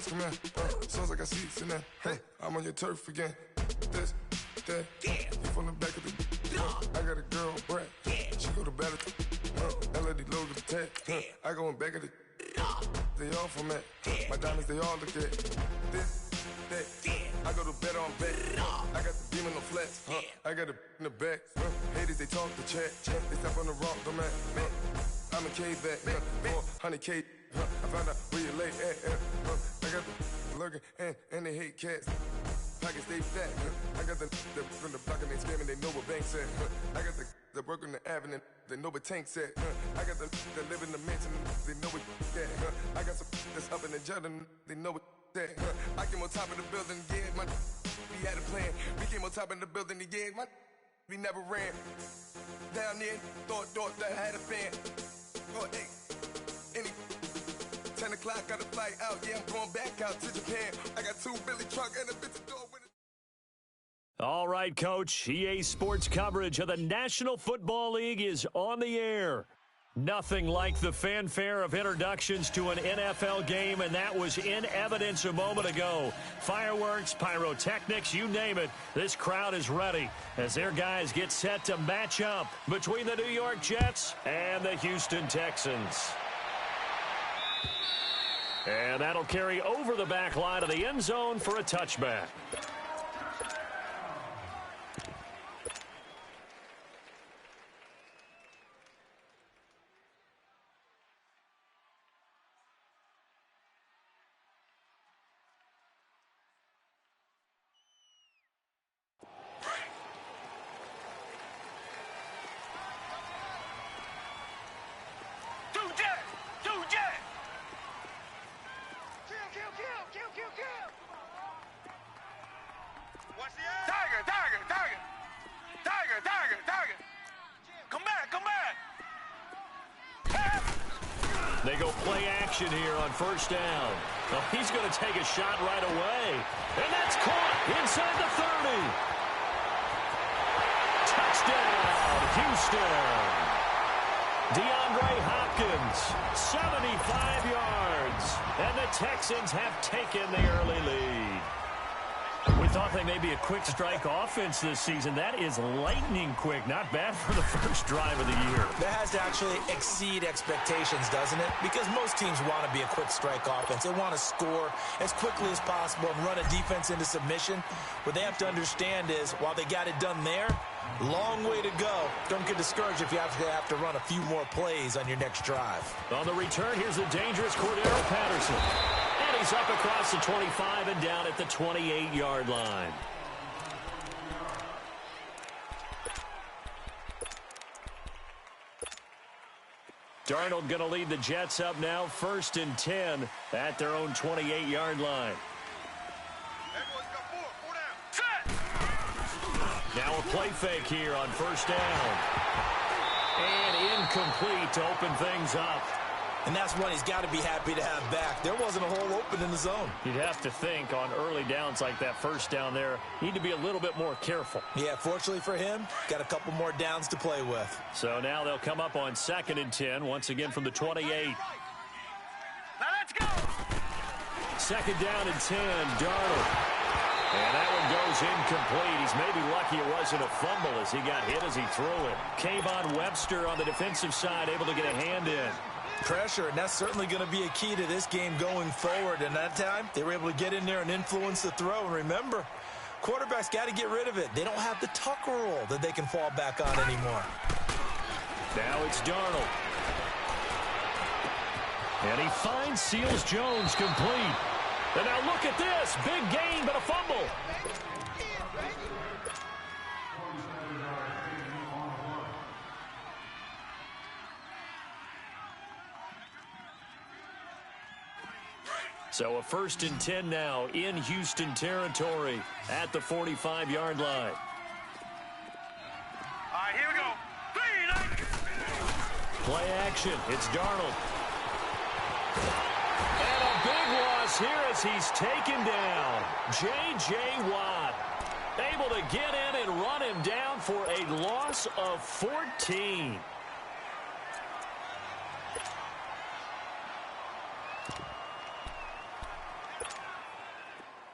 birds come in. Sounds like I see seats in there. Hey, I'm on your turf again. This, that, you from the back of the. I got a girl, Brad. She go to battle. LED logo the tag. I go in back of the. They all from that. My diamonds, they all look at. This, that. I go to bed on bed. I got the beam in the flats. I got it in the back. Haters, they talk the chat. They step on the rock, the man. I'm a K-back. 400K. I found out where you lay at. I got the lurking and they hate cats. Pockets stay fat. I got the from the block and they scamming, they know what banks at. I got the work on the avenue, they know what tanks at. I got the that live in the mansion, they know what that. I got some that's up in the Jordan, they know what that. I came on top of the building, yeah, my we had a plan. We came on top of the building, yeah, my we never ran. Down there, thought that I had a fan. Oh, hey, any 10 o'clock, got a flight out, yeah, I'm going back out to Japan. I got 2 Billy truck and a bitch door with it. All right, Coach. EA Sports coverage of the National Football League is on the air. Nothing like the fanfare of introductions to an NFL game, and that was in evidence a moment ago. Fireworks, pyrotechnics, you name it. This crowd is ready as their guys get set to match up between the New York Jets and the Houston Texans. And that'll carry over the back line of the end zone for a touchback. They go play action here on first down. Oh, he's going to take a shot right away. And that's caught inside the 30. Touchdown, Houston. DeAndre Hopkins, 75 yards. And the Texans have taken the early lead. We thought they may be a quick strike offense this season. That is lightning quick. Not bad for the first drive of the year. That has to actually exceed expectations, doesn't it? Because most teams want to be a quick strike offense. They want to score as quickly as possible and run a defense into submission. What they have to understand is, while they got it done there, long way to go. Don't get discouraged if you have to run a few more plays on your next drive. On the return, here's the dangerous Cordero Patterson. And he's up across the 25 and down at the 28-yard line. Darnold going to lead the Jets up now, 1st and 10 at their own 28-yard line. Now a play fake here on first down. And incomplete to open things up. And that's one he's got to be happy to have back. There wasn't a hole open in the zone. You'd have to think on early downs like that first down there, need to be a little bit more careful. Yeah, fortunately for him, got a couple more downs to play with. So now they'll come up on 2nd and 10, once again from the 28. Now let's go! 2nd down and 10, Darnold. And that one goes incomplete. He's maybe lucky it wasn't a fumble as he got hit as he threw it. Kayvon Webster on the defensive side able to get a hand in. Pressure, and that's certainly going to be a key to this game going forward. And that time, they were able to get in there and influence the throw. And remember, quarterbacks got to get rid of it. They don't have the tucker roll that they can fall back on anymore. Now it's Darnold. And he finds Seals-Jones complete. And now look at this. Big gain, but a fumble. So a 1st and 10 now in Houston territory at the 45-yard line. All right, here we go. 3, 9. Play action. It's Darnold. And a big loss here as he's taken down. J.J. Watt able to get in and run him down for a loss of 14.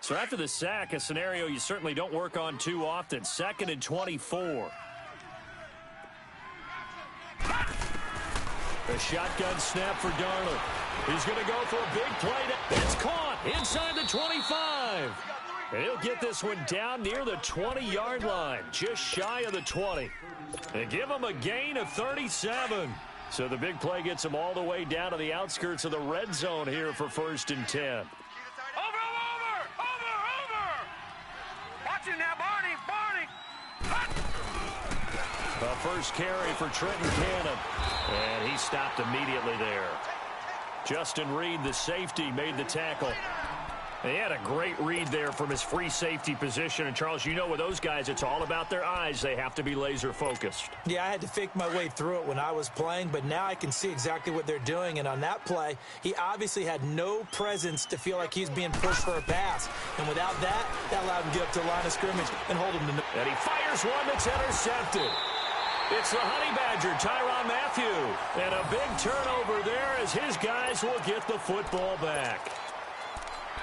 So after the sack, a scenario you certainly don't work on too often. 2nd and 24. A shotgun snap for Darnold. He's going to go for a big play. It's caught inside the 25. And he'll get this one down near the 20-yard line, just shy of the 20. They give him a gain of 37. So the big play gets him all the way down to the outskirts of the red zone here for 1st and 10. Over! Watch it now, Barney! A first carry for Trenton Cannon. And he stopped immediately there. Justin Reed, the safety, made the tackle. He had a great read there from his free safety position. And, Charles, you know with those guys, it's all about their eyes. They have to be laser-focused. Yeah, I had to fake my way through it when I was playing, but now I can see exactly what they're doing. And on that play, he obviously had no presence to feel like he's being pushed for a pass. And without that allowed him to get up to the line of scrimmage and hold him to... And he fires one that's intercepted. It's the Honey Badger, Tyrann Mathieu. And a big turnover there as his guys will get the football back.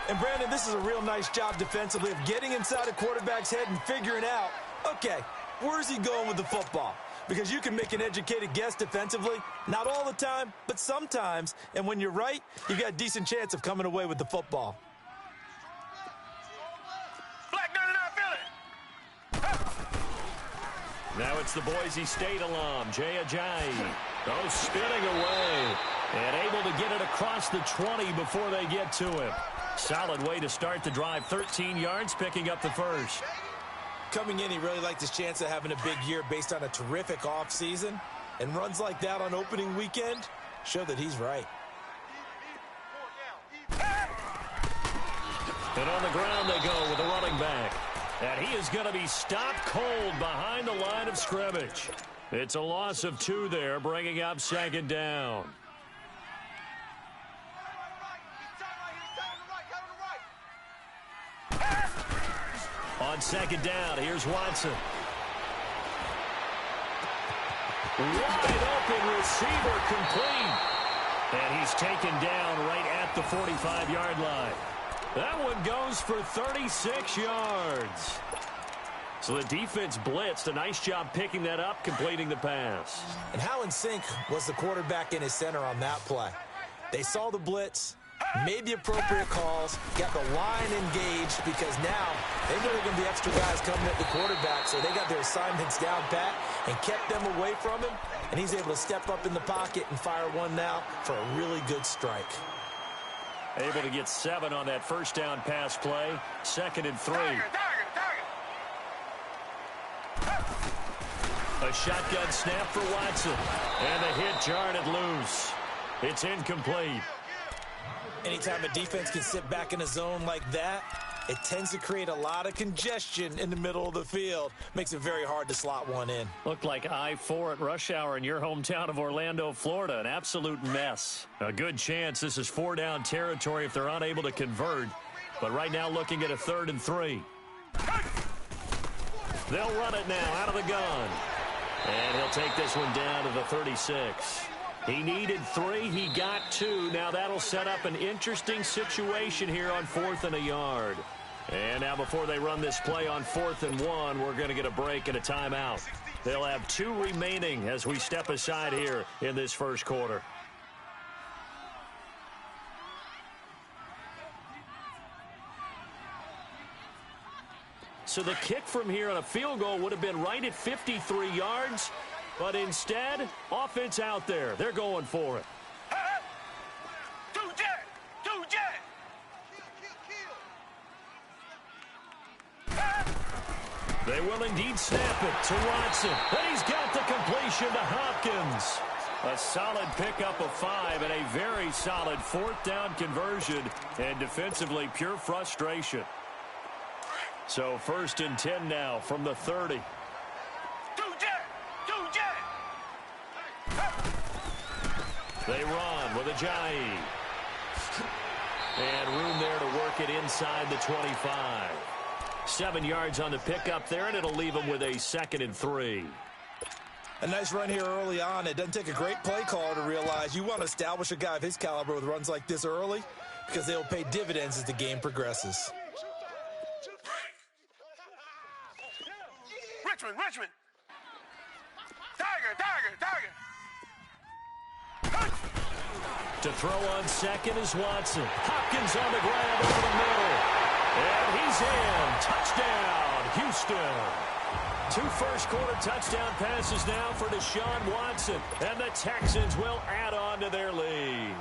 And, Brandon, this is a real nice job defensively of getting inside a quarterback's head and figuring out, okay, where's he going with the football? Because you can make an educated guess defensively, not all the time, but sometimes. And when you're right, you got a decent chance of coming away with the football. Black 99 Philly. Now it's the Boise State alum, Jay Ajayi. Oh, spinning away. And able to get it across the 20 before they get to him. Solid way to start the drive. 13 yards, picking up the first. Coming in, he really liked his chance of having a big year based on a terrific offseason. And runs like that on opening weekend show that he's right. And on the ground they go with the running back. And he is going to be stopped cold behind the line of scrimmage. It's a loss of 2 there, bringing up 2nd down. On 2nd down, here's Watson. Wide open receiver complete. And he's taken down right at the 45-yard line. That one goes for 36 yards. So the defense blitzed. A nice job picking that up, completing the pass. And how in sync was the quarterback and his center on that play? They saw the blitz, made the appropriate calls, got the line engaged, because now they know there are going to be extra guys coming at the quarterback, so they got their assignments down pat and kept them away from him, and he's able to step up in the pocket and fire one now for a really good strike. Able to get 7 on that first down pass play. 2nd and 3. A shotgun snap for Watson. And the hit jarred it loose. It's incomplete. Anytime a defense can sit back in a zone like that, it tends to create a lot of congestion in the middle of the field. Makes it very hard to slot one in. Looked like I-4 at rush hour in your hometown of Orlando, Florida. An absolute mess. A good chance this is 4-down territory if they're unable to convert. But right now looking at a 3rd and 3. They'll run it now out of the gun. And he'll take this one down to the 36. He needed 3. He got 2. Now that'll set up an interesting situation here on 4th and a yard. And now before they run this play on 4th and 1, we're going to get a break and a timeout. They'll have 2 remaining as we step aside here in this first quarter. So the kick from here on a field goal would have been right at 53 yards. But instead, offense out there. They're going for it. Two jet. They will indeed snap it to Watson. And he's got the completion to Hopkins. A solid pickup of 5 and a very solid 4th down conversion. And defensively, pure frustration. So 1st and 10 now from the 30. They run with Ajayi. And room there to work it inside the 25. 7 yards on the pickup there, and it'll leave them with a 2nd and 3. A nice run here early on. It doesn't take a great play caller to realize you want to establish a guy of his caliber with runs like this early, because they'll pay dividends as the game progresses. Richmond. Tiger. To throw on second is Watson. Hopkins on the ground over the middle. And he's in. Touchdown, Houston. 2 first-quarter touchdown passes now for Deshaun Watson. And the Texans will add on to their lead.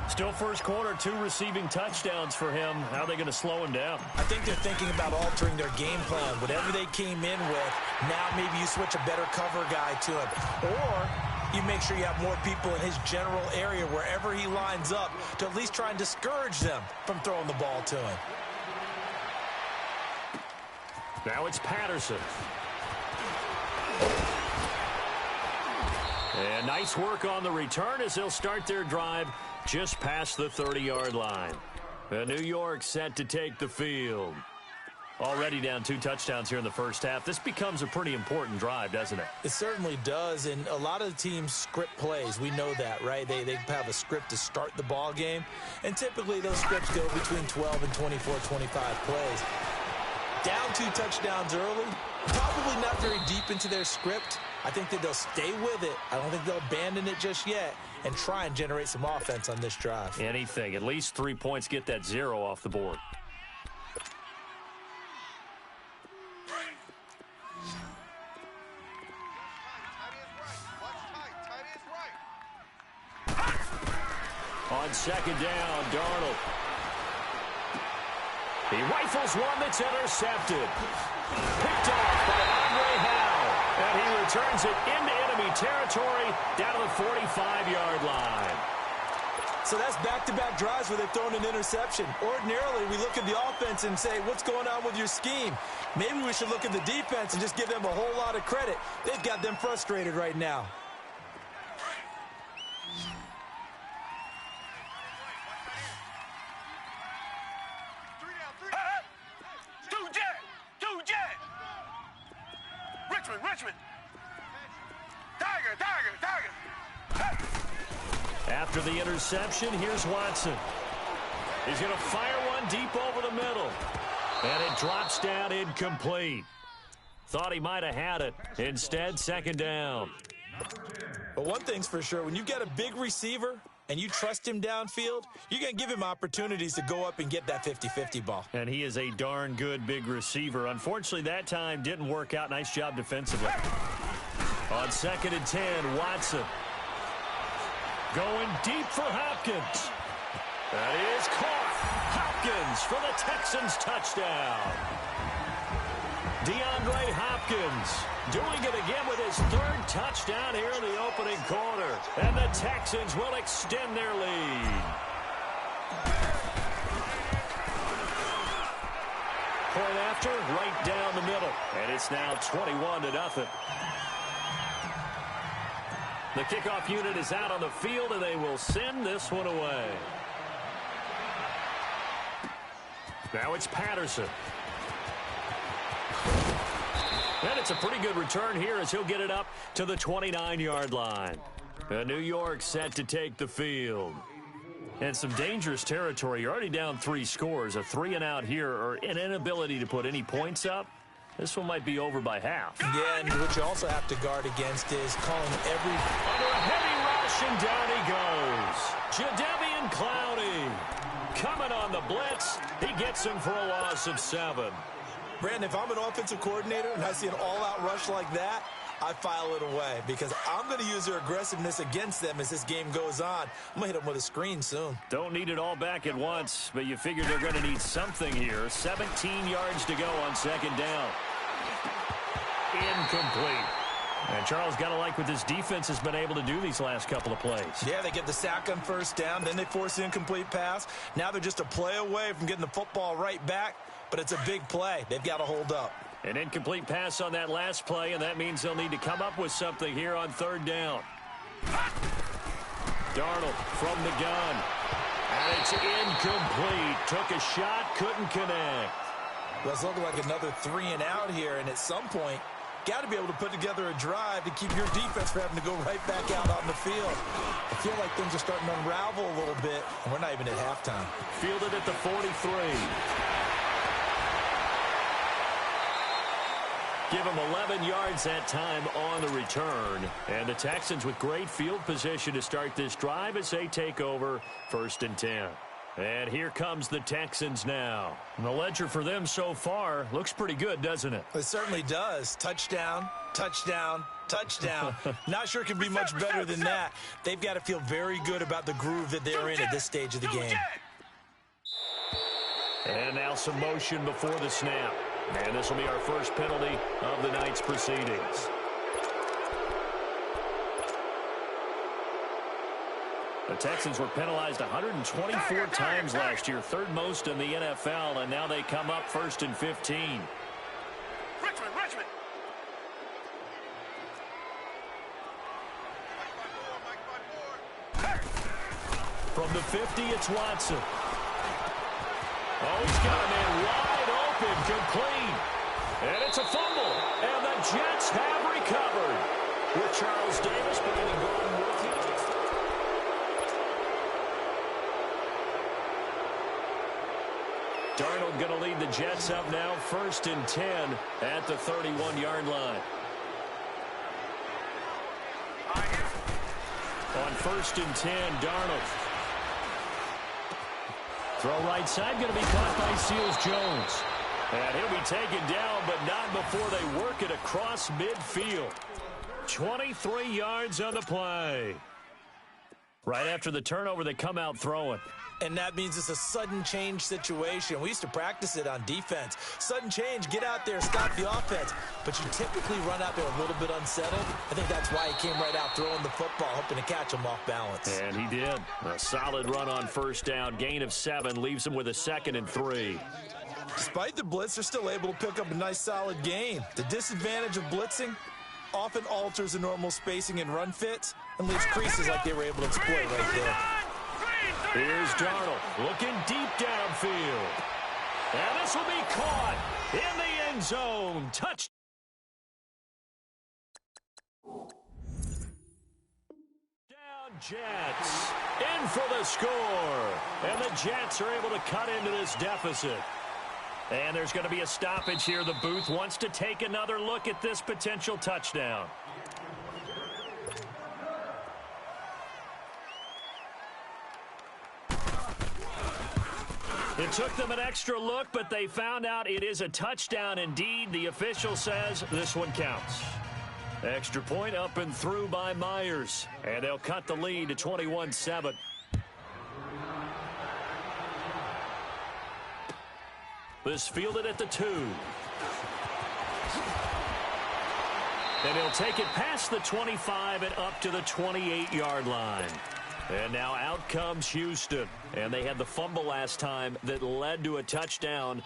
Still first quarter, 2 receiving touchdowns for him. How are they going to slow him down? I think they're thinking about altering their game plan. Whatever they came in with, now maybe you switch a better cover guy to him. Or you make sure you have more people in his general area wherever he lines up to at least try and discourage them from throwing the ball to him. Now it's Patterson. And nice work on the return as they'll start their drive just past the 30-yard line. New York set to take the field. Already down 2 touchdowns here in the first half. This becomes a pretty important drive, doesn't it? It certainly does, and a lot of the teams script plays. We know that, right? They have a script to start the ball game, and typically those scripts go between 12 and 24, 25 plays. Down 2 touchdowns early, probably not very deep into their script. I think that they'll stay with it. I don't think they'll abandon it just yet and try and generate some offense on this drive. Anything. At least 3 points, get that 0 off the board. On second down, Darnold. He rifles one that's intercepted. Picked off by Andre Howe. And he returns it into enemy territory down to the 45-yard line. So that's back-to-back drives where they've thrown an interception. Ordinarily, we look at the offense and say, what's going on with your scheme? Maybe we should look at the defense and just give them a whole lot of credit. They've got them frustrated right now. Richmond. Tiger. After the interception, here's Watson. He's going to fire one deep over the middle. And it drops down incomplete. Thought he might have had it. Instead, second down. But one thing's for sure, when you've got a big receiver and you trust him downfield, you're going to give him opportunities to go up and get that 50-50 ball. And he is a darn good big receiver. Unfortunately, that time didn't work out. Nice job defensively. On second and 10, Watson. Going deep for Hopkins. That is caught. Hopkins for the Texans touchdown. DeAndre Hopkins doing it again with his 3rd touchdown here in the opening quarter. And the Texans will extend their lead. Point after, right down the middle. And it's now 21-0. The kickoff unit is out on the field, and they will send this one away. Now it's Patterson. And it's a pretty good return here as he'll get it up to the 29-yard line. New York set to take the field. And some dangerous territory. You're already down 3 scores. A 3-and-out here or an inability to put any points up. This one might be over by half. Yeah, and what you also have to guard against is calling every... Under a heavy rush, and down he goes. Jadeveon Clowney coming on the blitz. He gets him for a loss of 7. Brandon, if I'm an offensive coordinator and I see an all-out rush like that, I file it away because I'm going to use their aggressiveness against them as this game goes on. I'm going to hit them with a screen soon. Don't need it all back at once, but you figure they're going to need something here. 17 yards to go on second down. Incomplete. And Charles got to like what this defense has been able to do these last couple of plays. Yeah, they get the sack on first down, then they force the incomplete pass. Now they're just a play away from getting the football right back, but it's a big play. They've got to hold up. An incomplete pass on that last play, and that means they'll need to come up with something here on third down. Darnold from the gun. And it's incomplete. Took a shot, couldn't connect. Well, it's looking like another 3-and-out here, and at some point, got to be able to put together a drive to keep your defense from having to go right back out on the field. I feel like things are starting to unravel a little bit, and we're not even at halftime. Fielded at the 43. Give him 11 yards that time on the return. And the Texans with great field position to start this drive as they take over 1st and 10. And here comes the Texans now. And the ledger for them so far looks pretty good, doesn't it? It certainly does. Touchdown, touchdown, touchdown. Not sure it can be much better than that. They've got to feel very good about the groove that they're in at this stage of the game. And now some motion before the snap. And this will be our first penalty of the night's proceedings. The Texans were penalized 124 times last year, 3rd most in the NFL, and now they come up 1st and 15. Richmond. From the 50, it's Watson. Oh, he's got a man wide open, complete. And it's a fumble, and the Jets have recovered. With Charles Davis, Brandon Gordon with you. Darnold going to lead the Jets up now, 1st and 10 at the 31-yard line. On 1st and 10, Darnold. Throw right side, going to be caught by Seals-Jones. And he'll be taken down, but not before they work it across midfield. 23 yards on the play. Right after the turnover, they come out throwing. And that means it's a sudden change situation. We used to practice it on defense. Sudden change, get out there, stop the offense. But you typically run out there a little bit unsettled. I think that's why he came right out throwing the football, hoping to catch him off balance. And he did. A solid run on 1st down. Gain of 7 leaves him with a 2nd and 3. Despite the blitz, they're still able to pick up a nice, solid gain. The disadvantage of blitzing often alters the normal spacing and run fits and leaves creases like they were able to exploit right there. Here's Darnold looking deep downfield. And this will be caught in the end zone. Touchdown. Jets in for the score. And the Jets are able to cut into this deficit. And there's going to be a stoppage here. The booth wants to take another look at this potential touchdown. It took them an extra look, but they found out it is a touchdown indeed. The official says this one counts. Extra point up and through by Myers. And they'll cut the lead to 21-7. This fielded at the 2. And he'll take it past the 25 and up to the 28-yard line. And now out comes Houston. And they had the fumble last time that led to a touchdown.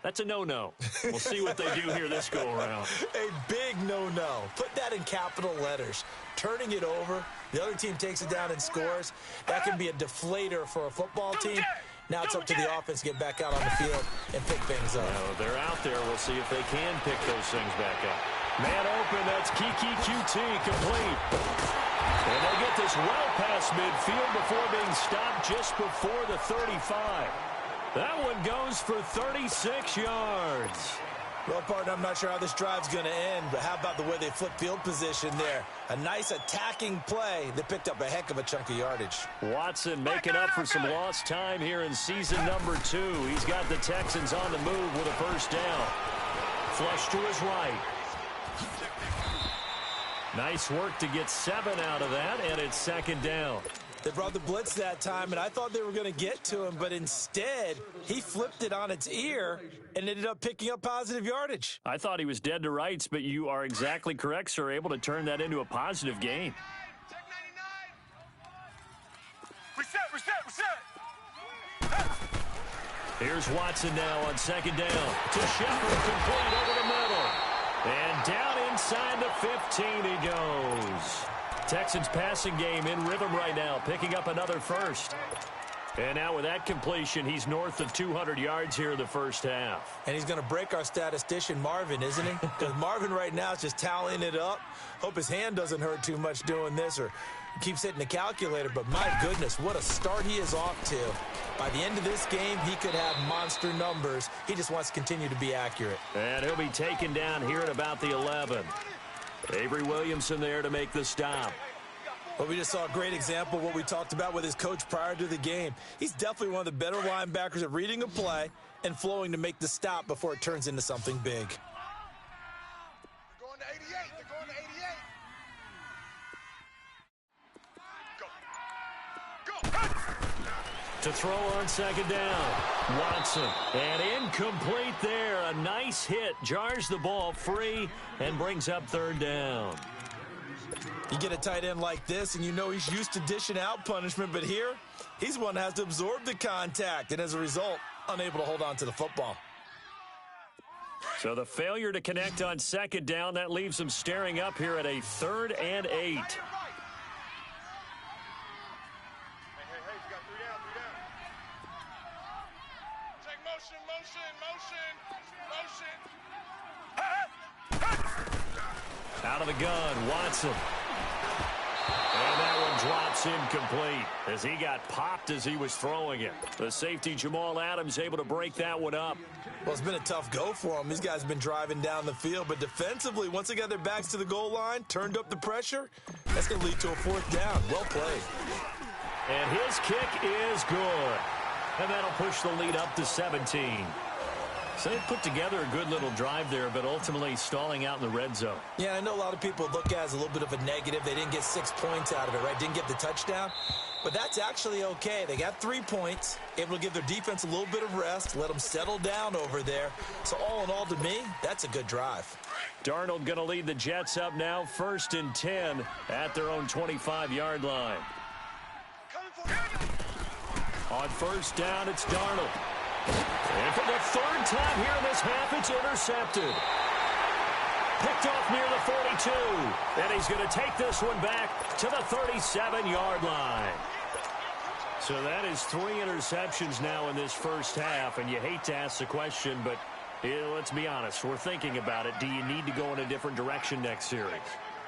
That's a no-no. We'll see what they do here this go-around. A big no-no. Put that in capital letters. Turning it over, the other team takes it down and scores. That can be a deflator for a football team. Now it's up to the offense to get back out on the field and pick things up. Well, they're out there. We'll see if they can pick those things back up. Man open, that's Kiki QT, complete. And they get this well past midfield before being stopped just before the 35. That one goes for 36 yards. Well, partner, I'm not sure how this drive's going to end, but how about the way they flip field position there? A nice attacking play that picked up a heck of a chunk of yardage. Watson making up for some lost time here in season number 2. He's got the Texans on the move with a first down. Flush to his right. Nice work to get 7 out of that, and it's 2nd down. They brought the blitz that time, and I thought they were going to get to him, but instead, he flipped it on its ear and ended up picking up positive yardage. I thought he was dead to rights, but you are exactly correct, sir, able to turn that into a positive gain. Reset. Here's Watson now on 2nd down. To Shepard, complete over the middle. And down inside the 15 he goes. Texans passing game in rhythm right now, picking up another first. And now with that completion, he's north of 200 yards here in the first half. And he's going to break our statistician, Marvin, isn't he? Because Marvin right now is just tallying it up. Hope his hand doesn't hurt too much doing this, or He keeps hitting the calculator, but my goodness, what a start he is off to. By the end of this game, he could have monster numbers. He just wants to continue to be accurate. And he'll be taken down here at about the 11. Avery Williamson there to make the stop. Well, we just saw a great example of what we talked about with his coach prior to the game. He's definitely one of the better linebackers at reading a play and flowing to make the stop before it turns into something big. They're going to 88. They're going to 88. Go. To throw on second down, Watson. And incomplete there. A nice hit. Jars the ball free and brings up third down. You get a tight end like this, and you know he's used to dishing out punishment, but here, he's one that has to absorb the contact, and as a result, unable to hold on to the football. So the failure to connect on second down, that leaves him staring up here at a 3rd and 8. Hey, you got 3 down. Take motion. Out of the gun, Watson. And that one drops incomplete as he got popped as he was throwing it. The safety, Jamal Adams, able to break that one up. Well, it's been a tough go for them. These guys have been driving down the field, but defensively, once they got their backs to the goal line, turned up the pressure, that's going to lead to a 4th down. Well played. And his kick is good. And that'll push the lead up to 17. So they put together a good little drive there, but ultimately stalling out in the red zone. Yeah, I know a lot of people look at it as a little bit of a negative. They didn't get 6 points out of it, right? Didn't get the touchdown. But that's actually okay. They got 3 points, able to give their defense a little bit of rest, let them settle down over there. So all in all, to me, that's a good drive. Darnold going to lead the Jets up now, 1st and 10 at their own 25-yard line. On 1st down, it's Darnold. And for the 3rd time here in this half, it's intercepted. Picked off near the 42. And he's going to take this one back to the 37-yard line. So that is 3 interceptions now in this first half. And you hate to ask the question, but let's be honest. We're thinking about it. Do you need to go in a different direction next series?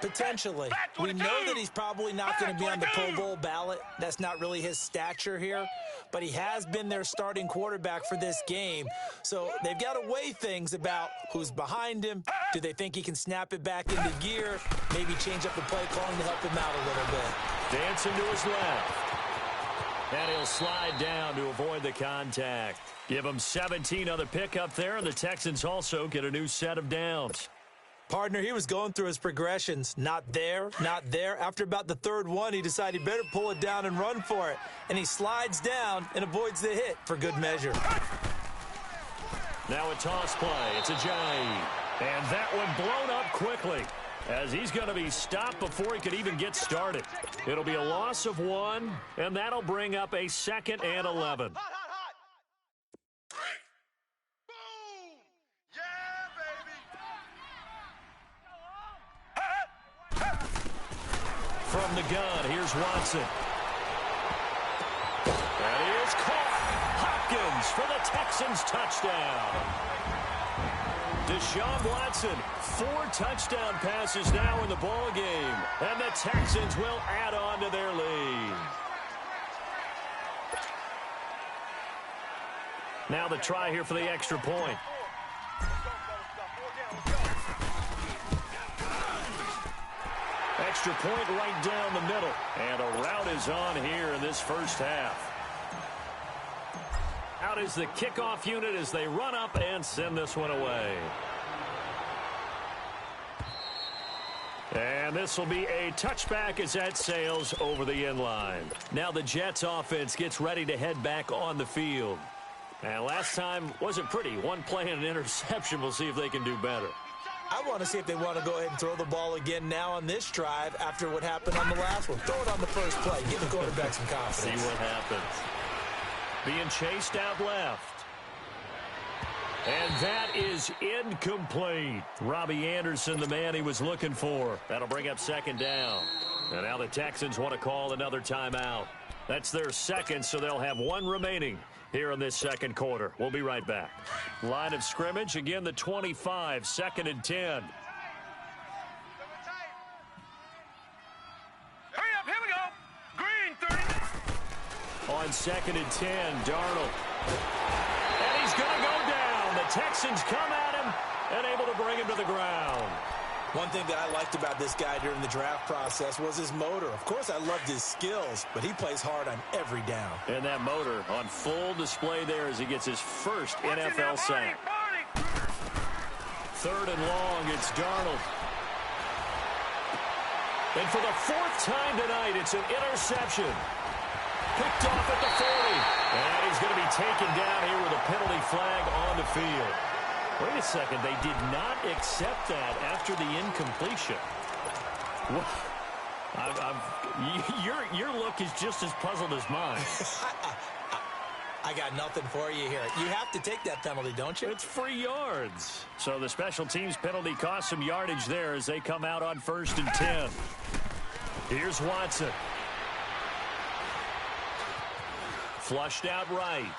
Potentially. We know that he's probably not going to be on the Pro Bowl ballot. That's not really his stature here. But he has been their starting quarterback for this game. So they've got to weigh things about who's behind him. Do they think he can snap it back into gear? Maybe change up the play calling to help him out a little bit. Dancing to his left. And he'll slide down to avoid the contact. Give him 17 on the pickup there, and the Texans also get a new set of downs. Partner, he was going through his progressions. Not there, not there. After about the 3rd one, he decided he better pull it down and run for it. And he slides down and avoids the hit for good measure. Now a toss play. It's Ajayi. And that one blown up quickly as he's going to be stopped before he could even get started. It'll be a loss of 1, and that'll bring up a 2nd and 11. From the gun, here's Watson. And he is caught. Hopkins for the Texans touchdown. Deshaun Watson, 4 touchdown passes now in the ball game. And the Texans will add on to their lead. Now the try here for the extra point. Extra point right down the middle. And a route is on here in this first half. Out is the kickoff unit as they run up and send this one away. And this will be a touchback as that sails over the end line. Now the Jets offense gets ready to head back on the field. And last time wasn't pretty. 1 play and an interception. We'll see if they can do better. I want to see if they want to go ahead and throw the ball again now on this drive after what happened on the last one. Throw it on the first play. Give the quarterback some confidence. See what happens. Being chased out left. And that is incomplete. Robbie Anderson, the man he was looking for. That'll bring up 2nd down. And now the Texans want to call another timeout. That's their 2nd, so they'll have 1 remaining here in this 2nd quarter. We'll be right back. Line of scrimmage, again, the 25, 2nd and 10. Hurry up, here we go. on 2nd and 10. Darnold. And he's going to go down. The Texans come at him and able to bring him to the ground. One thing that I liked about this guy during the draft process was his motor. Of course, I loved his skills, but he plays hard on every down. And that motor on full display there as he gets his first NFL sack. 3rd and long, it's Darnold. And for the 4th time tonight, it's an interception. Picked off at the 40. And he's going to be taken down here with a penalty flag on the field. Wait a second, they did not accept that after the incompletion. Your look is just as puzzled as mine. I got nothing for you here. You have to take that penalty, don't you? It's free yards. So the special teams penalty cost some yardage there as they come out on 1st and 10. Here's Watson. Flushed out right.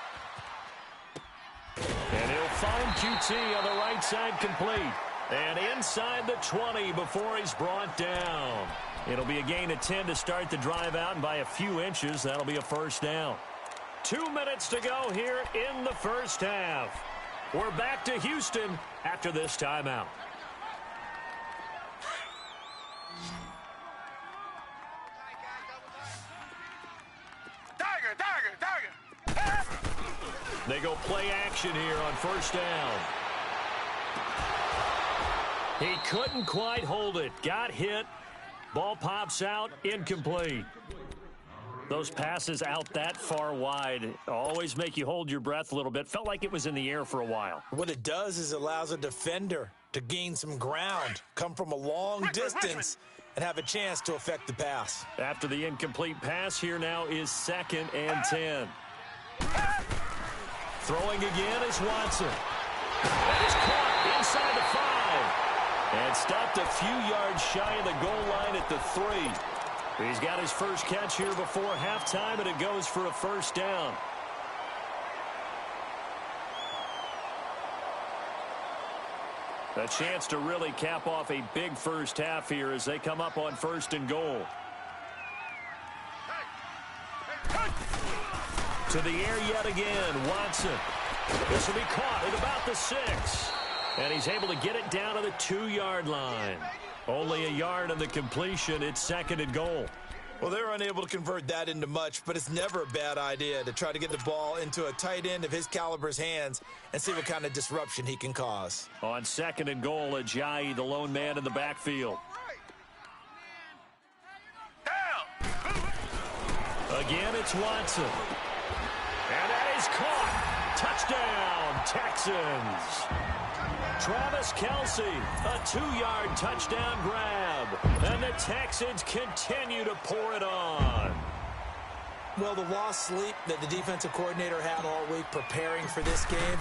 And he'll find QT on the right side complete. And inside the 20 before he's brought down. It'll be a gain of 10 to start the drive out, and by a few inches, that'll be a 1st down. 2 minutes to go here in the 1st half. We're back to Houston after this timeout. They go play action here on 1st down. He couldn't quite hold it. Got hit. Ball pops out. Incomplete. Those passes out that far wide always make you hold your breath a little bit. Felt like it was in the air for a while. What it does is it allows a defender to gain some ground, come from a long distance, and have a chance to affect the pass. After the incomplete pass, here now is 2nd and 10. Throwing again is Watson. That is caught inside the 5. And stopped a few yards shy of the goal line at the 3. He's got his first catch here before halftime, and it goes for a 1st down. A chance to really cap off a big 1st half here as they come up on 1st and goal. To the air yet again, Watson. This will be caught at about the 6. And he's able to get it down to the 2-yard line. Only a yard on the completion. It's 2nd and goal. Well, they're unable to convert that into much, but it's never a bad idea to try to get the ball into a tight end of his caliber's hands and see what kind of disruption he can cause. On 2nd and goal, Ajayi, the lone man in the backfield. Again, it's Watson. And that is caught. Touchdown, Texans. Travis Kelce, a 2-yard touchdown grab. And the Texans continue to pour it on. Well, the lost sleep that the defensive coordinator had all week preparing for this game,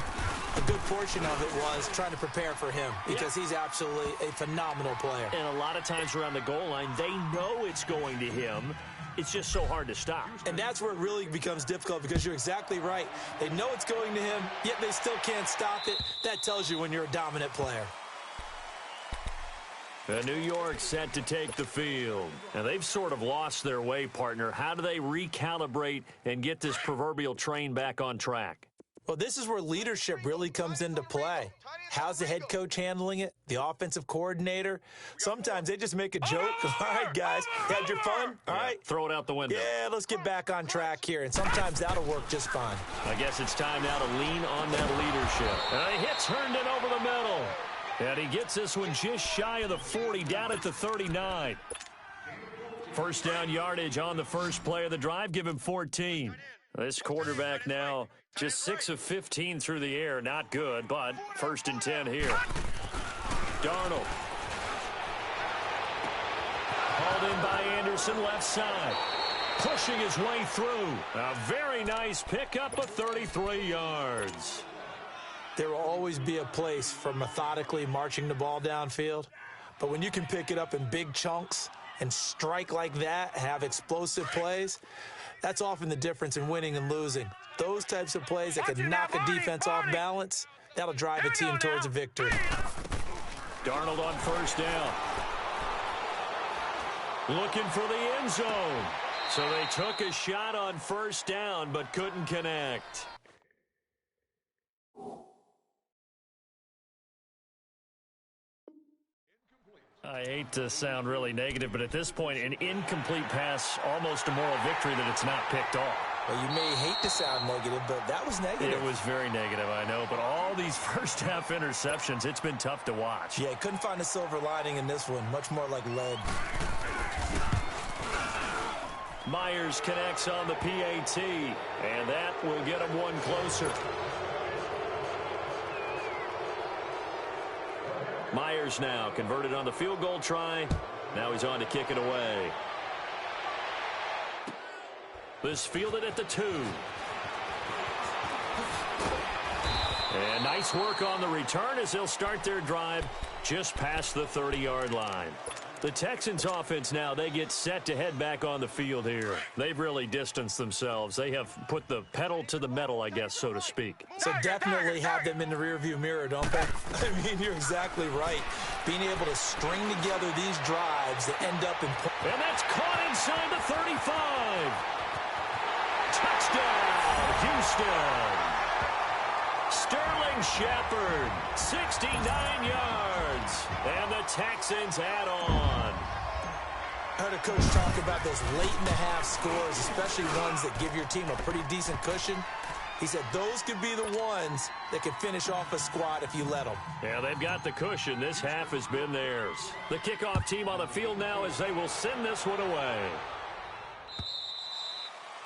a good portion of it was trying to prepare for him because he's absolutely a phenomenal player. And a lot of times around the goal line, they know it's going to him. It's just so hard to stop. And that's where it really becomes difficult because you're exactly right. They know it's going to him, yet they still can't stop it. That tells you when you're a dominant player. New York set to take the field. And they've sort of lost their way, partner. How do they recalibrate and get this proverbial train back on track? Well, this is where leadership really comes into play. How's the head coach handling it? The offensive coordinator? Sometimes they just make a joke. All right, guys, had your fun? All right. Throw it out the window. Yeah, let's get back on track here. And sometimes that'll work just fine. I guess it's time now to lean on that leadership. And he hits Herndon over the middle. And he gets this one just shy of the 40, down at the 39. 1st down yardage on the first play of the drive. Give him 14. This quarterback now just 6 of 15 through the air. Not good, but 1st and 10 here. Darnold. Hauled in by Anderson, left side. Pushing his way through. A very nice pickup of 33 yards. There will always be a place for methodically marching the ball downfield. But when you can pick it up in big chunks and strike like that, have explosive plays, that's often the difference in winning and losing. Those types of plays that can knock a defense off balance, that'll drive a team towards a victory. Darnold on 1st down. Looking for the end zone. So they took a shot on first down but couldn't connect. I hate to sound really negative, but at this point, an incomplete pass, almost a moral victory that it's not picked off. Well, you may hate to sound negative, but that was negative. It was very negative, I know, but all these first-half interceptions, it's been tough to watch. Yeah, couldn't find a silver lining in this one. Much more like lead. Myers connects on the PAT, and that will get him one closer. Myers now converted on the field goal try. Now he's on to kick it away. This fielded at the 2. And nice work on the return as they'll start their drive just past the 30-yard line. The Texans offense now, they get set to head back on the field here. They've really distanced themselves. They have put the pedal to the metal, I guess, so to speak. So definitely have them in the rearview mirror, don't they? I mean, you're exactly right. Being able to string together these drives that end up in... And that's caught inside the 35. Touchdown, Houston. Sterling Shepard, 69 yards, and the Texans add on. I heard a coach talk about those late-in-the-half scores, especially ones that give your team a pretty decent cushion. He said those could be the ones that could finish off a squad if you let them. Yeah, they've got the cushion. This half has been theirs. The kickoff team on the field now as they will send this one away.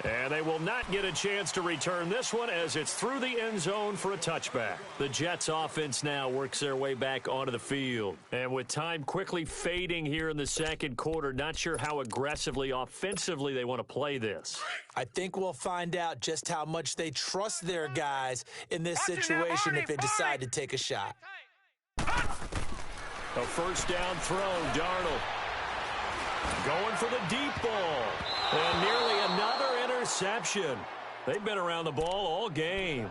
And they will not get a chance to return this one as it's through the end zone for a touchback. The Jets offense now works their way back onto the field. And with time quickly fading here in the second quarter, not sure how aggressively, offensively they want to play this. I think we'll find out just how much they trust their guys in this situation if they decide to take a shot. A first down throw, Darnold. Going for the deep ball. And nearly another interception. They've been around the ball all game.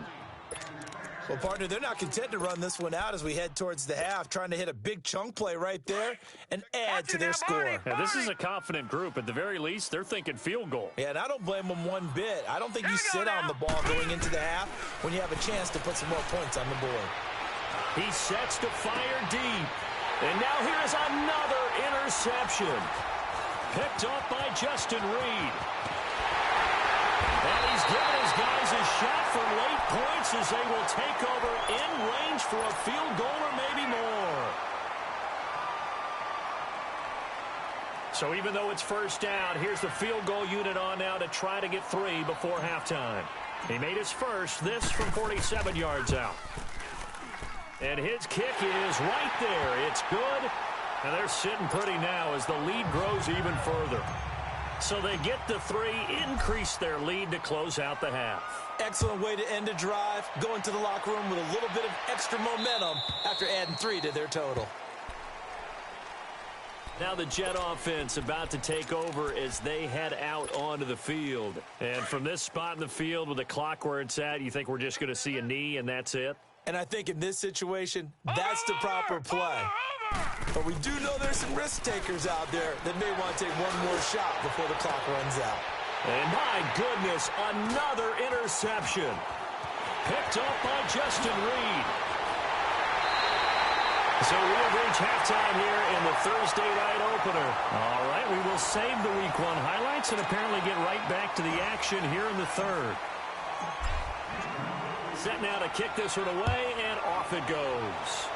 Well, partner, they're not content to run this one out as we head towards the half, trying to hit a big chunk play right there and add to their score. Yeah, this is a confident group. At the very least, they're thinking field goal. Yeah, and I don't blame them one bit. I don't think you sit on the ball going into the half when you have a chance to put some more points on the board. He sets to fire deep. And now here is another interception. Picked off by Justin Reed. And he's given his guys a shot for late points as they will take over in range for a field goal or maybe more. So even though it's first down, here's the field goal unit on now to try to get 3 before halftime. He made his first, this from 47 yards out. And his kick is right there. It's good. And they're sitting pretty now as the lead grows even further. So they get the 3, increase their lead to close out the half. Excellent way to end a drive. Go into the locker room with a little bit of extra momentum after adding 3 to their total. Now the Jet offense about to take over as they head out onto the field. And from this spot in the field with the clock where it's at, you think we're just going to see a knee and that's it? And I think in this situation, that's the proper play. But we do know there's some risk takers out there that may want to take one more shot before the clock runs out. And my goodness, another interception. Picked up by Justin Reed. So we'll reach halftime here in the Thursday night opener. All right, we will save the Week 1 highlights and apparently get right back to the action here in the third. Set now to kick this one away, and off it goes.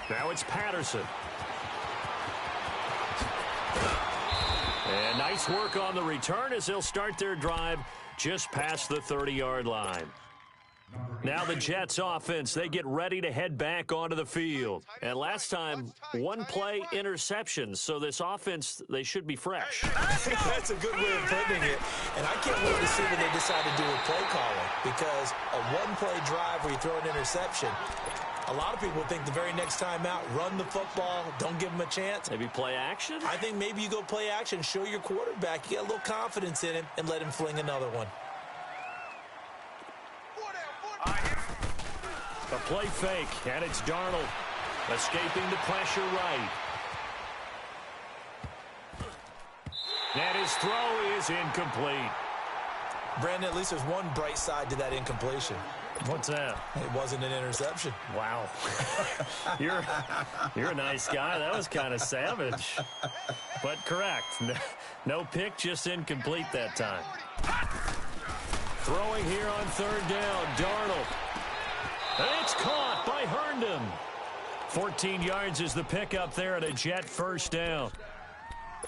Now it's Patterson. And nice work on the return as they'll start their drive just past the 30-yard line. Now the Jets offense, they get ready to head back onto the field. And last time, one play interceptions, so this offense, they should be fresh. That's a good way of putting it. And I can't wait to see what they decide to do with play calling, because a one-play drive where you throw an interception, a lot of people think the very next time out, run the football, don't give them a chance. Maybe play action? I think maybe you go play action, show your quarterback, you get a little confidence in him, and let him fling another one. A play fake, and it's Darnold escaping the pressure right. And his throw is incomplete. Brandon, at least there's one bright side to that incompletion. What's that? It wasn't an interception. Wow. You're a nice guy. That was kind of savage. But correct. No pick, just incomplete that time. Throwing here on third down, Darnold. And it's caught by Herndon. 14 yards is the pickup there at a Jet first down.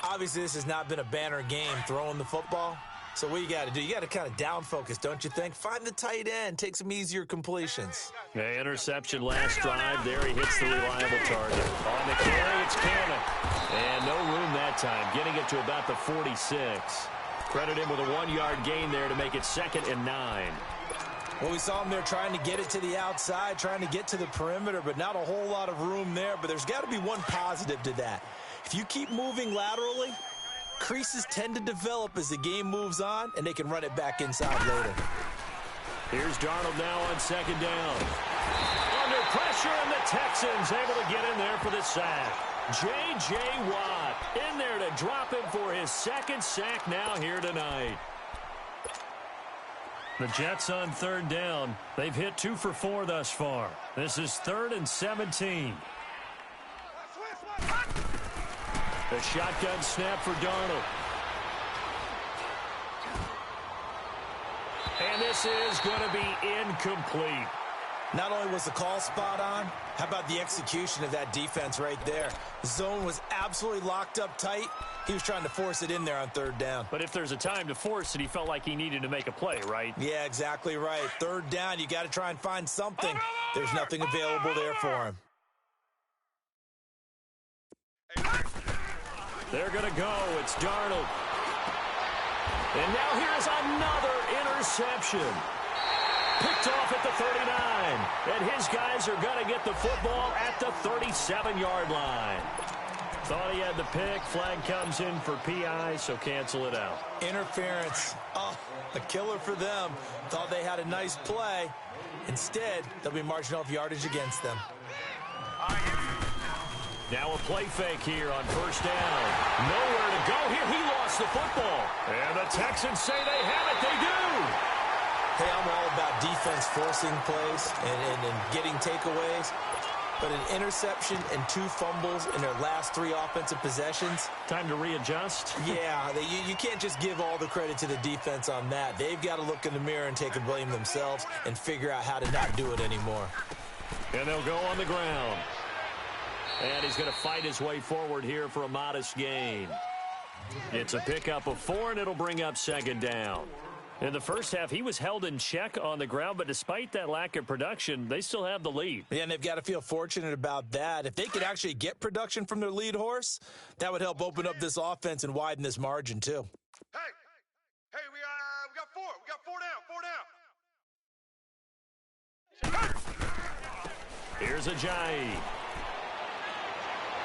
Obviously, this has not been a banner game throwing the football. So what you got to do, you got to kind of down focus, don't you think? Find the tight end, take some easier completions. The interception last drive. There he hits the reliable target. On the carry, it's Cannon. And no room that time, getting it to about the 46. Credit him with a 1-yard gain there to make it 2nd and 9. Well, we saw him there trying to get it to the outside, trying to get to the perimeter, but not a whole lot of room there. But there's got to be one positive to that. If you keep moving laterally, creases tend to develop as the game moves on, and they can run it back inside later. Here's Darnold now on 2nd down. Under pressure, and the Texans able to get in there for the sack. J.J. Watt in there to drop him for his 2nd sack now here tonight. The Jets on 3rd down. They've hit 2 for 4 thus far. This is 3rd and 17. The shotgun snap for Darnold. And this is going to be incomplete. Not only was the call spot on, how about the execution of that defense right there? The zone was absolutely locked up tight. He was trying to force it in there on 3rd down. But if there's a time to force it, he felt like he needed to make a play, right? Yeah, exactly right. 3rd down, you got to try and find something. There's nothing available there for him. They're going to go. It's Darnold. And now here's another interception. Picked off at the 39. And his guys are going to get the football at the 37-yard line. Thought he had the pick. Flag comes in for PI, so cancel it out. Interference. Oh, a killer for them. Thought they had a nice play. Instead, they'll be marching off yardage against them. Now a play fake here on 1st down. Nowhere to go here. He lost the football. And the Texans say they have it. They do. Hey, I'm all about defense forcing plays and getting takeaways. But an interception and 2 fumbles in their last 3 offensive possessions. Time to readjust. Yeah, you can't just give all the credit to the defense on that. They've got to look in the mirror and take the blame themselves and figure out how to not do it anymore. And they'll go on the ground. And he's going to fight his way forward here for a modest gain. It's a pickup of 4, and it'll bring up 2nd down. In the first half, he was held in check on the ground, but despite that lack of production, they still have the lead. Yeah, and they've got to feel fortunate about that. If they could actually get production from their lead horse, that would help open up this offense and widen this margin, too. Hey, we got 4. We got 4 down. Here's Ajayi.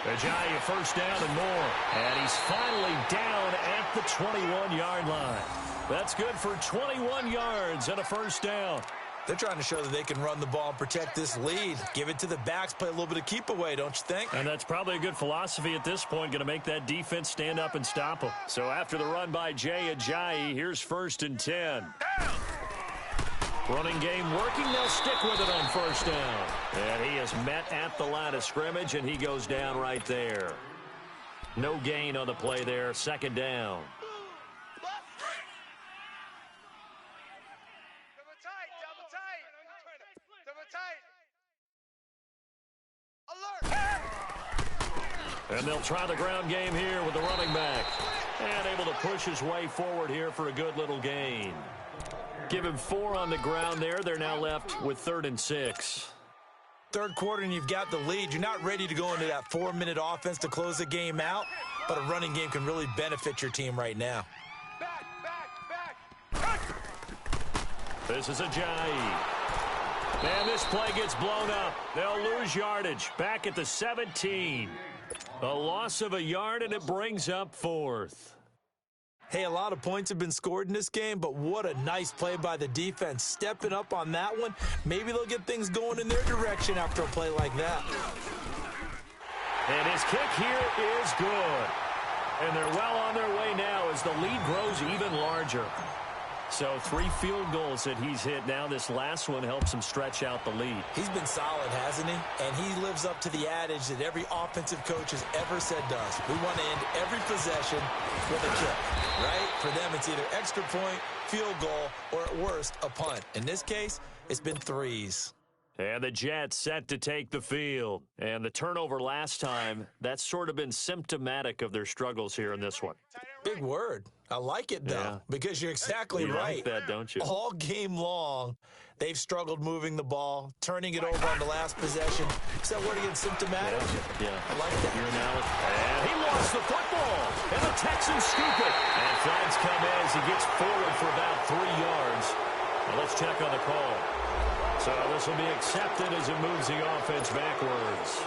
Ajayi, 1st down and more. And he's finally down at the 21-yard line. That's good for 21 yards and a 1st down. They're trying to show that they can run the ball and protect this lead. Give it to the backs, play a little bit of keep away, don't you think? And that's probably a good philosophy at this point, going to make that defense stand up and stop them. So after the run by Jay Ajayi, here's 1st and 10. Running game working. They'll stick with it on 1st down. And he is met at the line of scrimmage, and he goes down right there. No gain on the play there. 2nd down. And they'll try the ground game here with the running back. And able to push his way forward here for a good little gain. Give him 4 on the ground there. They're now left with 3rd and 6. 3rd quarter and you've got the lead. You're not ready to go into that 4-minute offense to close the game out, but a running game can really benefit your team right now. Back. This is Ajayi. And this play gets blown up. They'll lose yardage. Back at the 17. A loss of a yard, and it brings up 4th. Hey, a lot of points have been scored in this game, but what a nice play by the defense. Stepping up on that one. Maybe they'll get things going in their direction after a play like that. And his kick here is good. And they're well on their way now as the lead grows even larger. So 3 field goals that he's hit now. This last one helps him stretch out the lead. He's been solid, hasn't he? And he lives up to the adage that every offensive coach has ever said does. We want to end every possession with a kick, right? For them, it's either extra point, field goal, or at worst, a punt. In this case, it's been 3s. And the Jets set to take the field. And the turnover last time, that's sort of been symptomatic of their struggles here in this one. Big word. I like it, though, because you're exactly right. You like that, don't you? All game long, they've struggled moving the ball, turning it over on the last possession. Is that word again, symptomatic? Yeah. I like that. Your analysis. And he lost the football. And the Texans scoop it. And flags come in as he gets forward for about 3 yards. Now let's check on the call. So this will be accepted as it moves the offense backwards.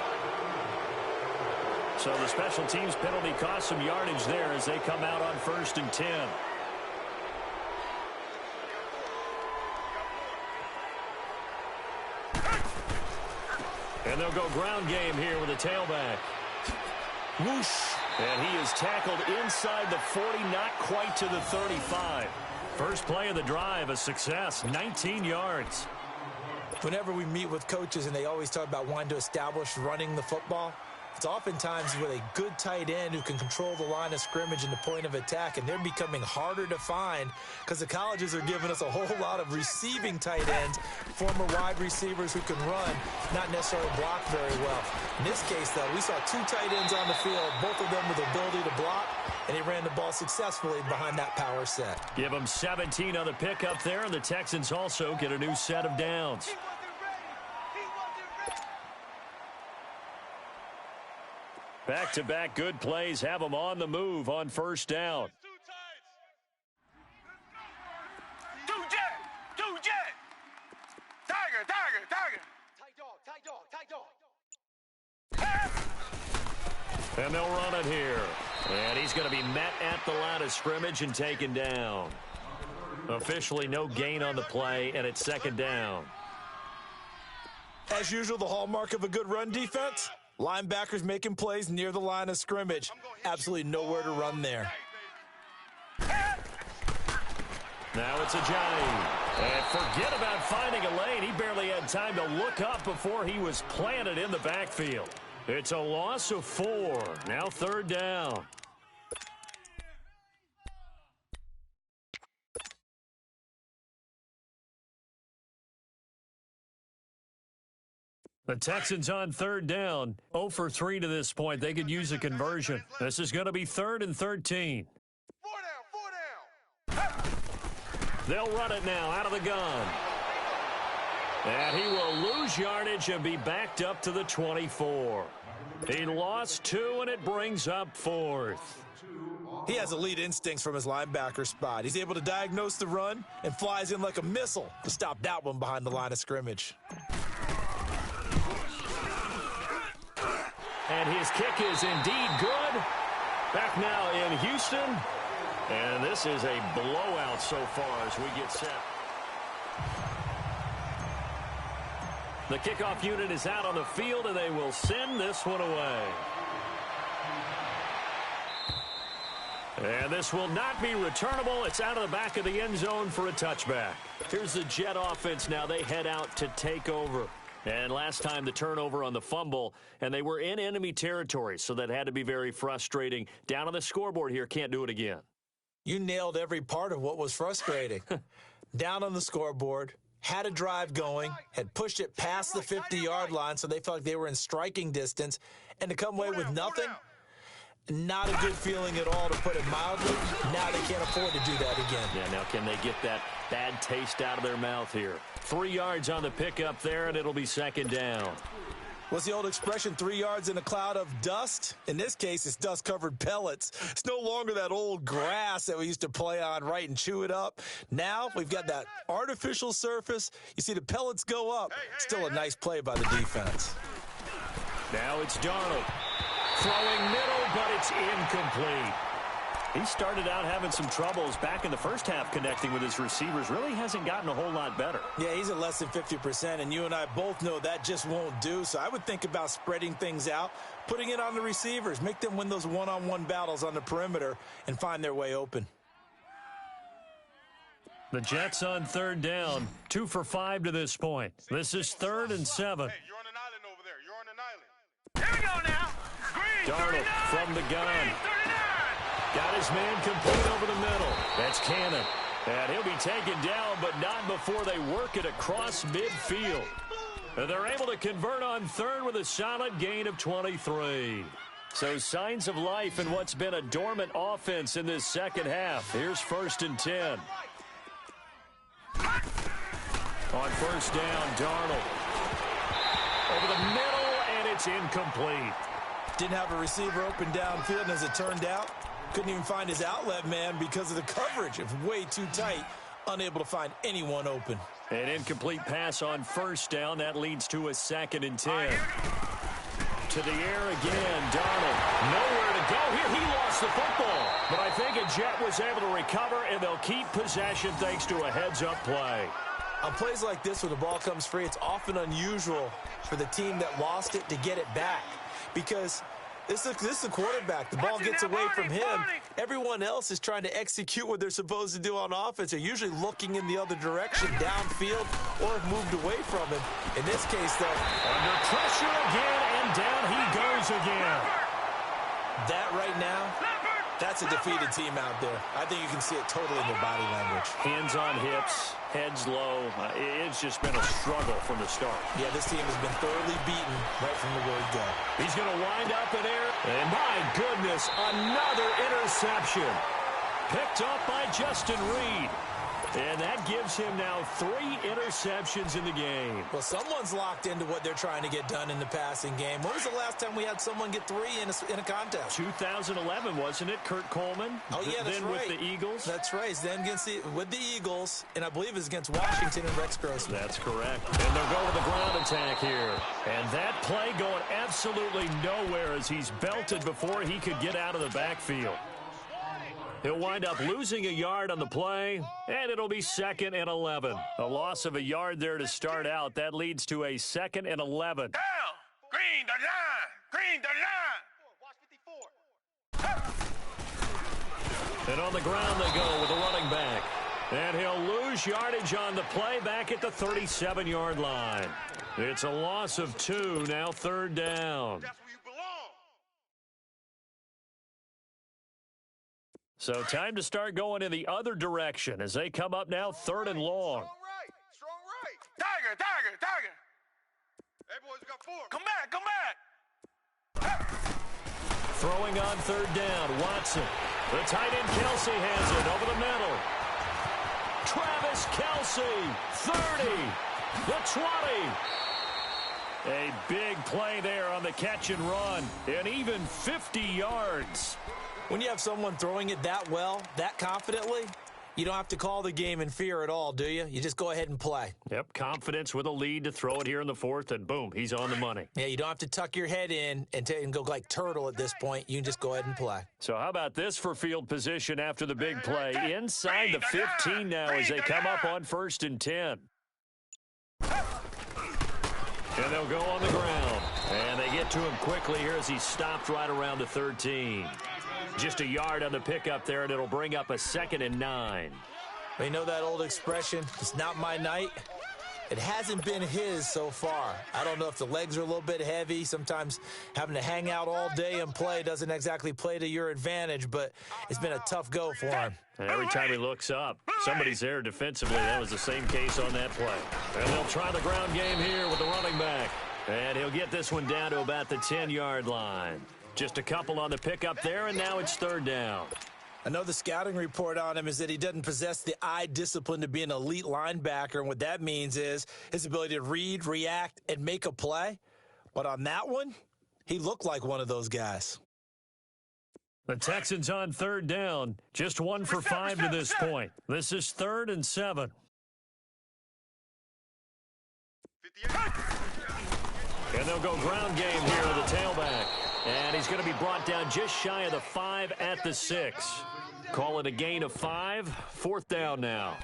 So the special teams penalty cost some yardage there as they come out on 1st and 10. And they'll go ground game here with a tailback. Whoosh. And he is tackled inside the 40, not quite to the 35. First play of the drive, a success, 19 yards. Whenever we meet with coaches and they always talk about wanting to establish running the football, it's oftentimes with a good tight end who can control the line of scrimmage and the point of attack, and they're becoming harder to find because the colleges are giving us a whole lot of receiving tight ends, former wide receivers who can run, not necessarily block very well. In this case, though, we saw 2 tight ends on the field, both of them with the ability to block, and he ran the ball successfully behind that power set. Give them 17 on the pickup there, and the Texans also get a new set of downs. Back-to-back good plays have them on the move on 1st down. Two jet. Tiger. Tight dog. And they'll run it here. And he's going to be met at the line of scrimmage and taken down. Officially no gain on the play, and it's 2nd down. As usual, the hallmark of a good run defense, linebackers making plays near the line of scrimmage. Absolutely nowhere to run there. Now it's a Johnny. And forget about finding a lane. He barely had time to look up before he was planted in the backfield. It's a loss of 4. Now 3rd down. The Texans on 3rd down. 0 for 3 to this point. They could use a conversion. This is going to be 3rd and 13. 4 down. They'll run it now out of the gun. And he will lose yardage and be backed up to the 24. He lost 2, and it brings up 4th. He has elite instincts from his linebacker spot. He's able to diagnose the run and flies in like a missile to stop that one behind the line of scrimmage. And his kick is indeed good. Back now in Houston. And this is a blowout so far as we get set. The kickoff unit is out on the field, and they will send this one away. And this will not be returnable. It's out of the back of the end zone for a touchback. Here's the Jet offense now. They head out to take over. And last time the turnover on the fumble, and they were in enemy territory, so that had to be very frustrating. Down on the scoreboard here, can't do it again. You nailed every part of what was frustrating. Down on the scoreboard, had a drive going, had pushed it past the 50-yard line, so they felt like they were in striking distance, and to come away with nothing, not a good feeling at all, to put it mildly. Now they can't afford to do that again. Yeah, now can they get that bad taste out of their mouth here? 3 yards on the pickup there, and it'll be 2nd down. What's the old expression, 3 yards in a cloud of dust? In this case, it's dust-covered pellets. It's no longer that old grass that we used to play on, right, and chew it up. Now we've got that artificial surface. You see the pellets go up. Still a nice play by the defense. Now it's Darnold. Throwing middle, but it's incomplete. He started out having some troubles back in the first half connecting with his receivers. Really hasn't gotten a whole lot better. Yeah, he's at less than 50%, and you and I both know that just won't do. So I would think about spreading things out, putting it on the receivers, make them win those one-on-one battles on the perimeter and find their way open. The Jets on third down, 2 for 5 to this point. This is 3rd and 7. Hey, you're on an island over there. You're on an island. Here we go now. Green, Darnold 39. from the gun. Green, 39. Got his man complete over the middle. That's Cannon. And he'll be taken down, but not before they work it across midfield. And they're able to convert on third with a solid gain of 23. So signs of life in what's been a dormant offense in this second half. Here's 1st and 10. On first down, Darnold. Over the middle, and it's incomplete. Didn't have a receiver open downfield, and as it turned out, couldn't even find his outlet man because of the coverage. It was way too tight, unable to find anyone open. An incomplete pass on first down. That leads to a 2nd and 10. To the air again, Darnold. Nowhere to go here. He lost the football. But I think a Jet was able to recover, and they'll keep possession thanks to a heads-up play. On plays like this where the ball comes free, it's often unusual for the team that lost it to get it back. Because this is the quarterback. The ball gets away from him. Everyone else is trying to execute what they're supposed to do on offense. They're usually looking in the other direction, downfield, or have moved away from him. In this case, though, under pressure again, and down he goes again. That right now, that's a defeated team out there. I think you can see it totally in their body language. Hands on hips, heads low. It's just been a struggle from the start. Yeah, this team has been thoroughly beaten right from the word go. He's going to wind up in air. And my goodness, another interception. Picked up by Justin Reed. And that gives him now 3 interceptions in the game. Well, someone's locked into what they're trying to get done in the passing game. When was the last time we had someone get 3 in a contest? 2011, wasn't it? Kurt Coleman? Oh, yeah, that's then right. with the Eagles? That's right. Then with the Eagles, and I believe it's against Washington and Rex Grossman. That's correct. And they'll go with the ground attack here. And that play going absolutely nowhere as he's belted before he could get out of the backfield. He'll wind up losing a yard on the play, and it'll be 2nd and 11. A loss of a yard there to start out. That leads to a 2nd and 11. Down. Green, the line. Green, the line. Watch 54. And on the ground they go with a running back. And he'll lose yardage on the play back at the 37-yard line. It's a loss of 2, now 3rd down. That's where you belong. So time to start going in the other direction as they come up now 3rd and long. Strong right. Strong right. Tiger, tiger, tiger. Hey, boys, we got 4. Come back, come back. Throwing on 3rd down, Watson. The tight end Kelsey has it over the middle. Travis Kelsey, 30, the 20. A big play there on the catch and run, and even 50 yards. When you have someone throwing it that well, that confidently, you don't have to call the game in fear at all, do you? You just go ahead and play. Yep, confidence with a lead to throw it here in the 4th, and boom, he's on the money. Yeah, you don't have to tuck your head in and go like turtle at this point. You can just go ahead and play. So how about this for field position after the big play? Inside the 15 now as they come up on 1st and 10. And they'll go on the ground. And they get to him quickly here as he's stopped right around the 13. Just a yard on the pickup there, and it'll bring up a 2nd and 9. You know that old expression, it's not my night? It hasn't been his so far. I don't know if the legs are a little bit heavy. Sometimes having to hang out all day and play doesn't exactly play to your advantage, but it's been a tough go for him. And every time he looks up, somebody's there defensively. That was the same case on that play. And they'll try the ground game here with the running back. And he'll get this one down to about the 10-yard line. Just a couple on the pickup there, and now it's 3rd down. I know the scouting report on him is that he doesn't possess the eye discipline to be an elite linebacker, and what that means is his ability to read, react, and make a play. But on that one, he looked like one of those guys. The Texans on 3rd down, just 1 for 5 to this point. This is 3rd and 7. 58. And they'll go ground game here with the tailback. And he's going to be brought down just shy of the 5 at the 6. Call it a gain of 5. 4th down now.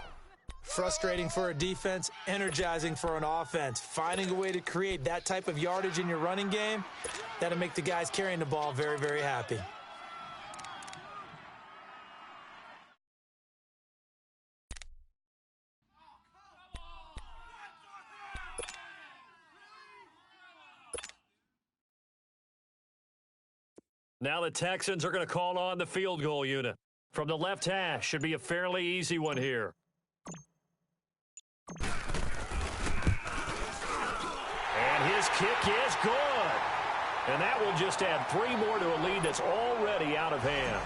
Frustrating for a defense, energizing for an offense. Finding a way to create that type of yardage in your running game, that'll make the guys carrying the ball very, very happy. Now the Texans are going to call on the field goal unit. From the left hash, should be a fairly easy one here. And his kick is good. And that will just add 3 more to a lead that's already out of hand.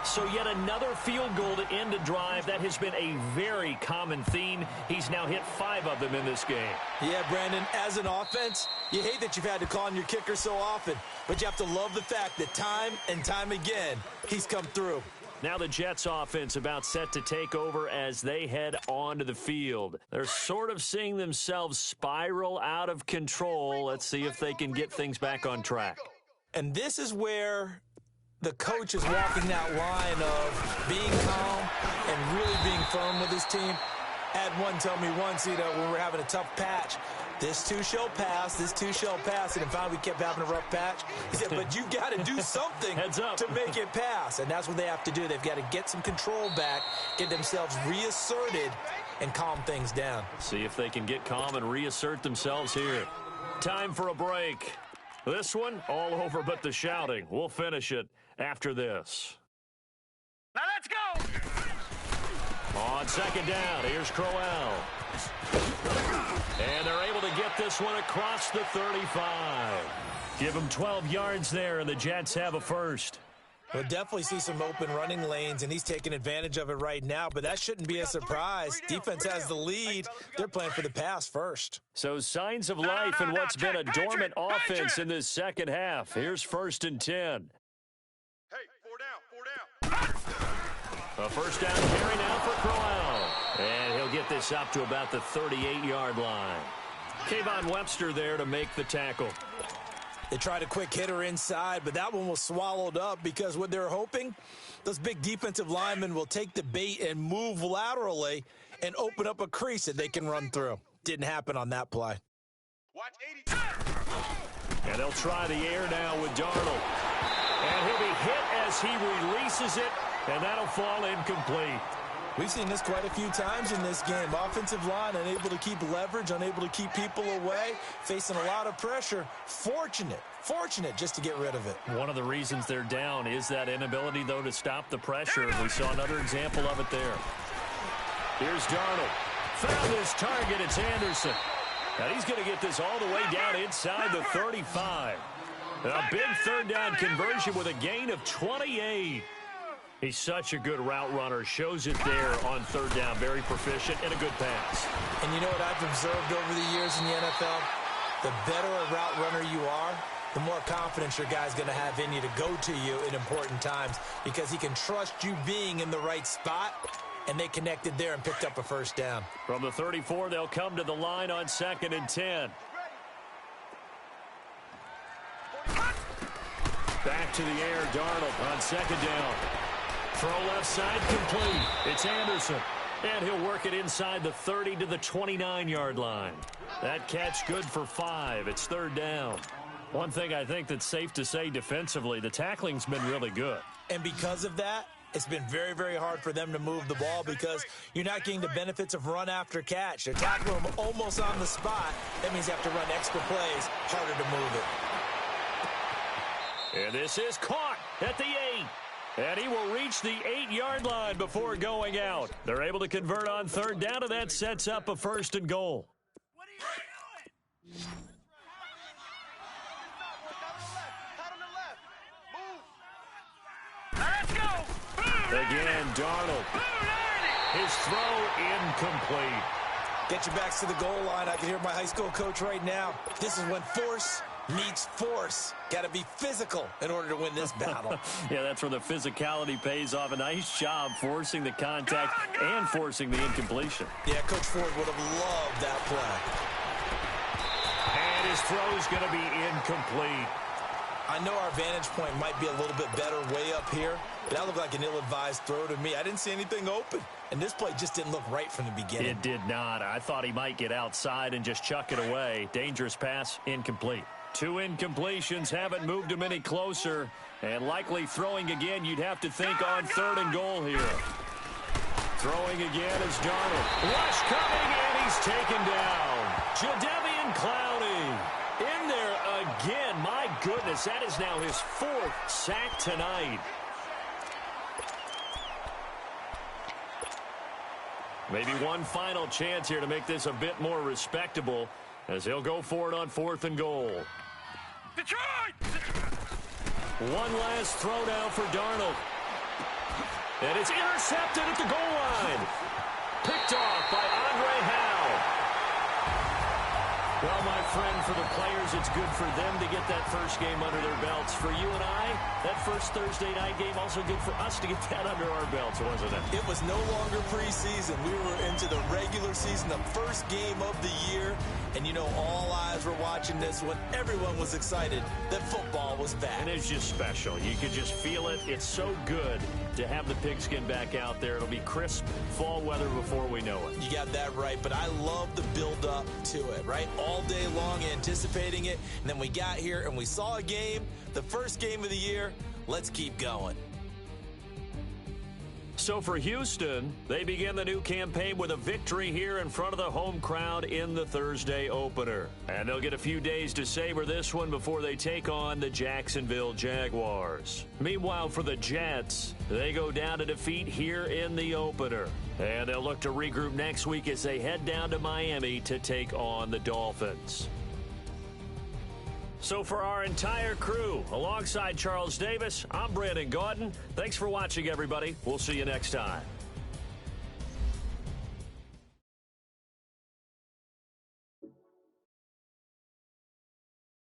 So yet another field goal to end a drive. That has been a very common theme. He's now hit 5 of them in this game. Yeah, Brandon, as an offense, you hate that you've had to call on your kicker so often, but you have to love the fact that time and time again, he's come through. Now the Jets offense about set to take over as they head onto the field. They're sort of seeing themselves spiral out of control. Let's see if they can get things back on track. And this is where the coach is walking that line of being calm and really being firm with his team. I had one tell me once, when we were having a tough patch, this too shall pass, this too shall pass. And finally we kept having a rough patch. He said, but you got to do something to make it pass. And that's what they have to do. They've got to get some control back, get themselves reasserted, and calm things down. See if they can get calm and reassert themselves here. Time for a break. This one, all over but the shouting. We'll finish it after this. Now let's go! On 2nd down, here's Crowell. And they're able to get this one across the 35. Give them 12 yards there, and the Jets have a first. We'll definitely see some open running lanes, and he's taking advantage of it right now, but that shouldn't be a surprise. Defense has the lead. They're playing for the pass first. So signs of life in what's been a dormant offense in this second half. Here's 1st and 10. Hey, 4 down. A first down carry now for Crowell. And he'll get this up to about the 38-yard line. Kayvon Webster there to make the tackle. They tried a quick hitter inside, but that one was swallowed up because what they're hoping, those big defensive linemen will take the bait and move laterally and open up a crease that they can run through. Didn't happen on that play. Watch 82. And they'll try the air now with Darnold. And he'll be hit as he releases it, and that'll fall incomplete. We've seen this quite a few times in this game. Offensive line unable to keep leverage, unable to keep people away, facing a lot of pressure. Fortunate just to get rid of it. One of the reasons they're down is that inability, though, to stop the pressure. We saw another example of it there. Here's Darnold. Found his target. It's Anderson. Now he's going to get this all the way down inside the 35. A big 3rd down conversion with a gain of 28. He's such a good route runner. Shows it there on 3rd down. Very proficient and a good pass. And you know what I've observed over the years in the NFL? The better a route runner you are, the more confidence your guy's going to have in you to go to you in important times because he can trust you being in the right spot, and they connected there and picked up a first down. From the 34, they'll come to the line on 2nd and 10. Back to the air, Darnold on 2nd down. Throw left side complete. It's Anderson. And he'll work it inside the 30 to the 29-yard line. That catch good for 5. It's 3rd down. One thing I think that's safe to say defensively, the tackling's been really good. And because of that, it's been very, very hard for them to move the ball because you're not getting the benefits of run after catch. They're tackling them almost on the spot. That means you have to run extra plays, harder to move it. And this is caught at the 8. And he will reach the 8-yard line before going out. They're able to convert on 3rd down, and that sets up a 1st and goal. What are you doing? Let's go! Again, Darnold. His throw incomplete. Get your backs to the goal line. I can hear my high school coach right now. This is when force meets force. Got to be physical in order to win this battle. Yeah, that's where the physicality pays off. A nice job forcing the contact and forcing the incompletion. Yeah, Coach Ford would have loved that play. And his throw is going to be incomplete. I know our vantage point might be a little bit better way up here, but that looked like an ill-advised throw to me. I didn't see anything open, and this play just didn't look right from the beginning. It did not. I thought he might get outside and just chuck it away. Dangerous pass, incomplete. 2 incompletions haven't moved him any closer, and likely throwing again, you'd have to think on 3rd and goal here. Throwing again is Darnold. Rush coming, and he's taken down. Jadeveon Clowney in there again. My goodness, that is now his 4th sack tonight. Maybe one final chance here to make this a bit more respectable as he'll go for it on 4th and goal. Detroit! One last throw now for Darnold. And it's intercepted at the goal line. Picked off by Andre Howe. Well, my friend, for the players, it's good for them to get that first game under their belts. For you and I, that first Thursday night game, also good for us to get that under our belts, wasn't it? It was no longer preseason. We were into the regular season, the first game of the year. And, you know, all eyes were watching this when everyone was excited that football was back. And it's just special. You could just feel it. It's so good to have the pigskin back out there. It'll be crisp fall weather before we know it. You got that right, but I love the build-up to it, right? All day long anticipating it, and then we got here and we saw a game, the first game of the year. Let's keep going. So for Houston, they begin the new campaign with a victory here in front of the home crowd in the Thursday opener. And they'll get a few days to savor this one before they take on the Jacksonville Jaguars. Meanwhile, for the Jets, they go down to defeat here in the opener. And they'll look to regroup next week as they head down to Miami to take on the Dolphins. So for our entire crew, alongside Charles Davis, I'm Brandon Gaudin. Thanks for watching, everybody. We'll see you next time.